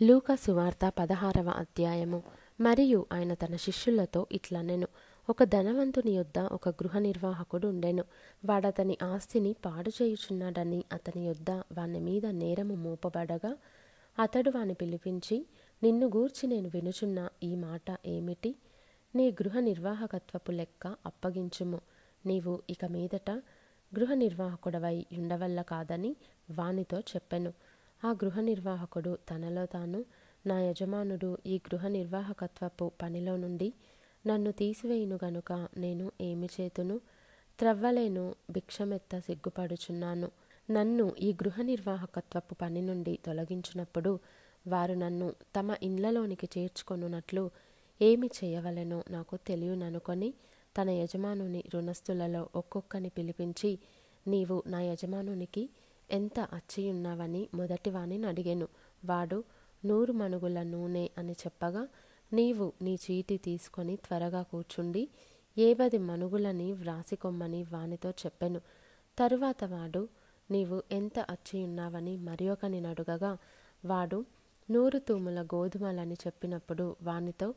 లూకా సువార్త 16వ అధ్యాయము. మరియు ఆయన తన శిష్యులతో ఇట్లనెను, ఒక ధనవంతుని యొద్ద ఒక గృహ నిర్వాహకుడు ఉండెను. వాడతని ఆస్తిని పాడు చేయుచున్నాడని అతని యొద్ద వాని మీద నేరము మోపబడగా, అతడు వాని పిలిపించి, నిన్ను గూర్చి నేను వినుచున్న ఈ మాట ఏమిటి? నీ గృహ నిర్వాహకత్వపు లెక్క అప్పగించుము. నీవు ఇక మీదట గృహ నిర్వాహకుడవై ఉండవల్ల కాదని వానితో చెప్పెను. ఆ గృహ నిర్వాహకుడు తనలో తాను, నా యజమానుడు ఈ గృహ నిర్వాహకత్వపు పనిలో నుండి నన్ను తీసివేయును గనుక నేను ఏమి చేతును? త్రవ్వలేను, భిక్షమెత్త సిగ్గుపడుచున్నాను. నన్ను ఈ గృహ నిర్వాహకత్వపు పని నుండి తొలగించినప్పుడు వారు నన్ను తమ ఇండ్లలోనికి చేర్చుకొనున్నట్లు ఏమి చేయవలెనో నాకు తెలియననుకొని తన యజమానుని రుణస్థులలో ఒక్కొక్కని పిలిపించి, నీవు నా యజమానునికి ఎంత అచ్చియున్నావని మొదటివాని అడిగెను. వాడు 100 మణుగుల నూనె అని చెప్పగా, నీవు నీ చీటి తీసుకొని త్వరగా కూర్చుండి 70 మణుగులని వ్రాసికొమ్మని వానితో చెప్పెను. తరువాత వాడు, నీవు ఎంత అచ్చియున్నావని మరి ఒకని అడుగగా, వాడు 100 తూముల గోధుమలని చెప్పినప్పుడు వానితో,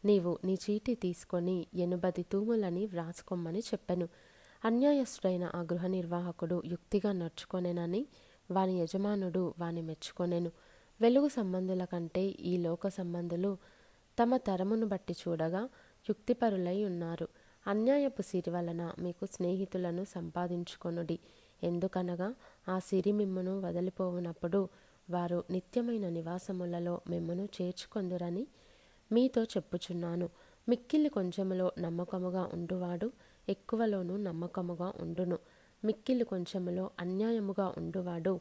నీవు నీ చీటి తీసుకొని 80 తూములని వ్రాసుకొమ్మని చెప్పెను. అన్యాయస్తుడైన ఆ గృహ నిర్వాహకుడు యుక్తిగా నడుచుకొనెనని వాని యజమానుడు వాని మెచ్చుకొనెను. వెలుగు సంబంధుల కంటే ఈ లోక సంబంధులు తమ తరమును బట్టి చూడగా యుక్తిపరులై ఉన్నారు. అన్యాయపు సిరి వలన మీకు స్నేహితులను సంపాదించుకొనుడి. ఎందుకనగా ఆ సిరి మిమ్మును వదిలిపోవునప్పుడు వారు నిత్యమైన నివాసములలో మిమ్మును చేర్చుకొందురని మీతో చెప్పుచున్నాను. మిక్కిలి కొంచెములో నమ్మకముగా ఉండువాడు ఎక్కువలోనూ నమ్మకముగా ఉండును. మిక్కిలి కొంచెములో అన్యాయముగా ఉండువాడు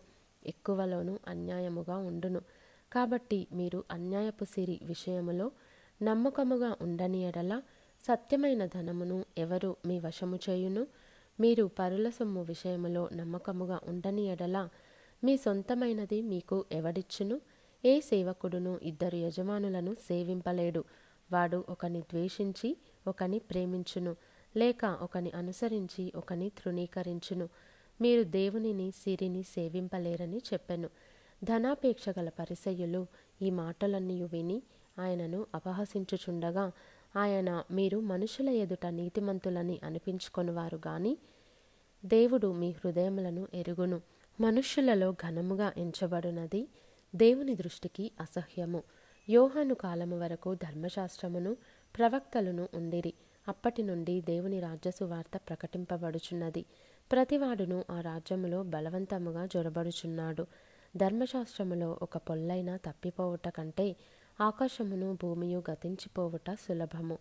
ఎక్కువలోనూ అన్యాయముగా ఉండును. కాబట్టి మీరు అన్యాయపు సిరి విషయములో నమ్మకముగా ఉండని ఎడల సత్యమైన ధనమును ఎవరు మీ వశము చేయును? మీరు పరుల సొమ్ము విషయములో నమ్మకముగా ఉండని ఎడల మీ సొంతమైనది మీకు ఎవడిచ్చును? ఏ సేవకుడును 2 యజమానులను సేవింపలేడు. వాడు ఒకని ద్వేషించి ఒకని ప్రేమించును, లేక ఒకని అనుసరించి ఒకని తృణీకరించును. మీరు దేవునిని సిరిని సేవింపలేరని చెప్పెను. ధనాపేక్ష గల పరిసయ్యులు ఈ మాటలన్నీ విని ఆయనను అపహసించుచుండగా, ఆయన, మీరు మనుషుల ఎదుట నీతిమంతులని అనిపించుకొనువారు గాని దేవుడు మీ హృదయములను ఎరుగును. మనుష్యులలో ఘనముగా ఎంచబడినది దేవుని దృష్టికి అసహ్యము. యోహాను కాలము వరకు ధర్మశాస్త్రమును ప్రవక్తలను ఉండిరి. అప్పటి నుండి దేవుని రాజ్య సువార్త ప్రకటింపబడుచున్నది. ప్రతివాడును ఆ రాజ్యములో బలవంతముగా జొరబడుచున్నాడు. ధర్మశాస్త్రములో ఒక పొల్లైన తప్పిపోవుట కంటే ఆకాశమును భూమియు గతించిపోవుట సులభము.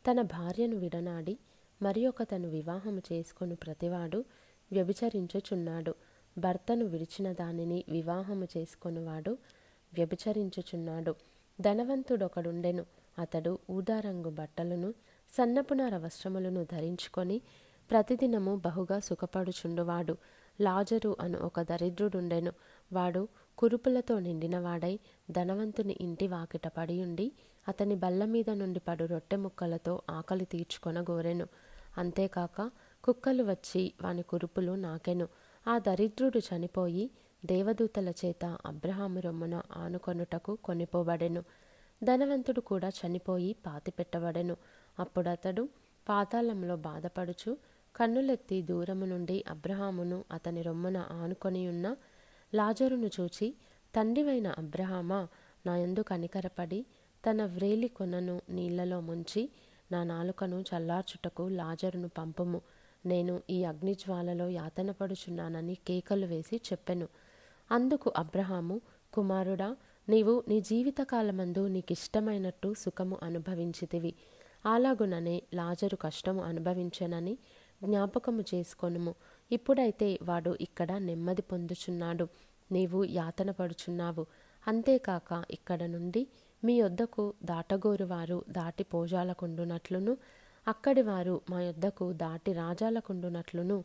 తన భార్యను విడనాడి మరి ఒకతను వివాహము చేసుకొను ప్రతివాడు వ్యభిచరించుచున్నాడు. భర్తను విడిచిన దానిని వివాహము చేసుకొనువాడు వ్యభిచరించుచున్నాడు. ధనవంతుడొకడుండెను. అతడు ఊదారంగు బట్టలను సన్నపునార వస్త్రములను ధరించుకొని ప్రతిదినము బహుగా సుఖపడుచుండువాడు. లాజరు అను ఒక దరిద్రుడుండెను. వాడు కురుపులతో నిండినవాడై ధనవంతుని ఇంటి వాకిట పడియుండి అతని బల్ల మీద నుండి పడు రొట్టె ముక్కలతో ఆకలి తీర్చుకొనగోరెను. అంతేకాక కుక్కలు వచ్చి వాని కురుపులు నాకెను. ఆ దరిద్రుడు చనిపోయి దేవదూతల చేత అబ్రహాము రొమ్మున ఆనుకొనుటకు కొనిపోబడెను. ధనవంతుడు కూడా చనిపోయి పాతిపెట్టబడెను. అప్పుడతడు పాతాళంలో బాధపడుచు కన్నులెత్తి దూరము నుండి అబ్రహామును అతని రొమ్మున ఆనుకొనియున్న లాజరును చూచి, తండ్రివైన అబ్రహామా, నా యందు కనికరపడి తన వ్రేలి కొనను నీళ్లలో ముంచి నా నాలుకను చల్లార్చుటకు లాజరును పంపుము. నేను ఈ అగ్నిజ్వాలలో యాతన పడుచున్నానని కేకలు వేసి చెప్పెను. అందుకు అబ్రహాము, కుమారుడా, నీవు నీ జీవితకాలమందు నీకిష్టమైనట్టు సుఖము అనుభవించితివి. అలాగుననే లాజరు కష్టము అనుభవించెనని జ్ఞాపకము చేసుకొనుము. ఇప్పుడైతే వాడు ఇక్కడ నెమ్మది పొందుచున్నాడు, నీవు యాతన పడుచున్నావు. అంతేకాక ఇక్కడ నుండి మీ యొద్దకు దాటగోరువారు దాటి పోజాలకుండునట్లును, అక్కడి వారు మా యొద్దకు దాటి రాజాలకుండునట్లును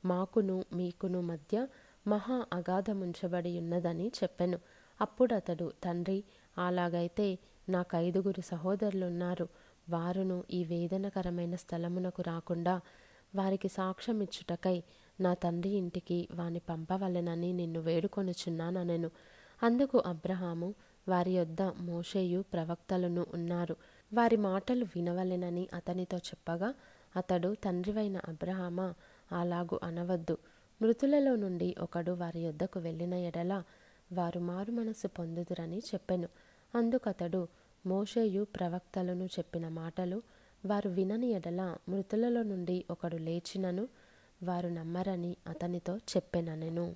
మాకును మీకును మధ్య మహా అగాధముంచబడి ఉన్నదని చెప్పెను. అప్పుడతడు, తండ్రి, అలాగైతే నాకు 5 సహోదరులున్నారు. వారును ఈ వేదనకరమైన స్థలమునకు రాకుండా వారికి సాక్ష్యమిచ్చుటకై నా తండ్రి ఇంటికి వాని పంపవలెనని నిన్ను వేడుకొనుచున్నానెను. అందుకు అబ్రహాము, వారి యొద్ద మోషేయు ప్రవక్తలను ఉన్నారు, వారి మాటలు వినవలెనని అతనితో చెప్పగా, అతడు, తండ్రివైన అబ్రహామా, అలాగు అనవద్దు. మృతులలో నుండి ఒకడు వారి యొద్దకు వెళ్ళిన ఎడల వారు మారు మనసు పొందుదురని చెప్పెను. అందుకతడు, మోషేయు ప్రవక్తలను చెప్పిన మాటలు వారు వినని ఎడల మృతులలో నుండి ఒకడు లేచినను వారు నమ్మరని అతనితో చెప్పెననెను.